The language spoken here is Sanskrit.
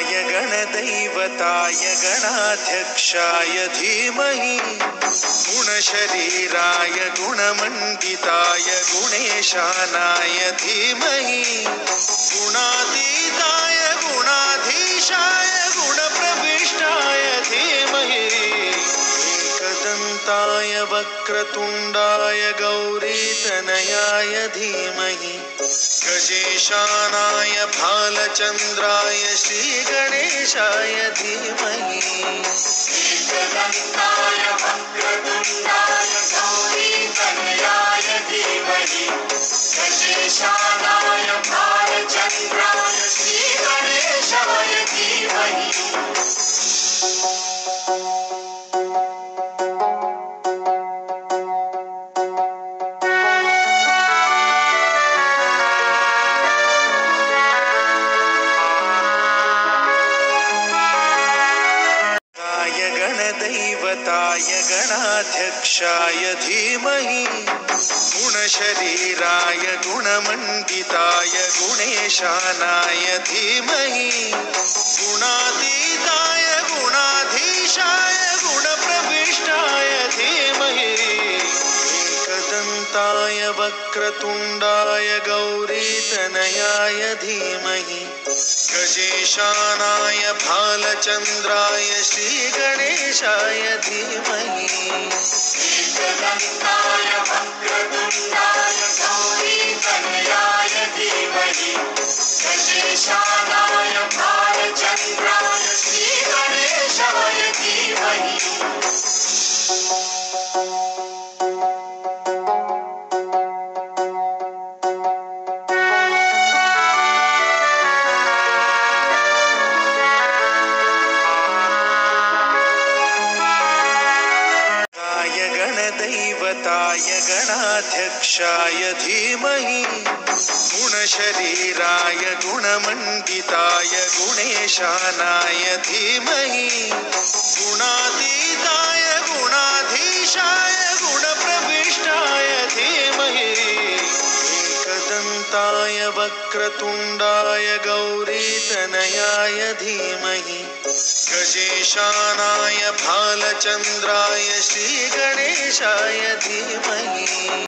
गणाय गणदैवताय गणाध्यक्षाय धीमहि गुणशरीराय गुणमण्डिताय गुणेशानाय धीमहि गुणातीताय गुणाधीशाय गुणप्रविष्टाय धीमहि एकदन्ताय वक्रतुण्डाय गौरीतनयाय धीमहि गजेशानाय भालचन्द्राय श्रीगणेशाय धीमहि एकदन्ताय वक्रतुण्डाय गौरीतनयाय धीमहि गजेशानाय भालचन्द्राय श्रीगणेशाय धीमहि गणदैवताय गणाध्यक्षाय धीमहि गुणशरीराय गुणमण्डिताय गुणेशानाय धीमहि गुणातीताय गुणाधीशाय गुणप्रविष्टाय धीमहि एकदन्ताय वक्रतुण्डाय गौरीतनयाय धीमहि गजेशानाय भालचन्द्राय श्रीगणेशाय धीमहि एकदन्ताय वक्रतुण्डाय गौरीतनयाय धीमहि गजेशानाय भालचन्द्राय श्रीगणेशाय धीमहि गणदैवताय गणाध्यक्षाय धीमहि गुणशरीराय गुणमण्डिताय गुणेशानाय धीमहि गुणातीताय गुणाधीशाय गुणप्रविष्टाय धीमहि एकदन्ताय वक्रतुण्डाय गौरीतनयाय धीमहि गजेशानाय भालचन्द्राय श्रीगणेशाय धीमहि।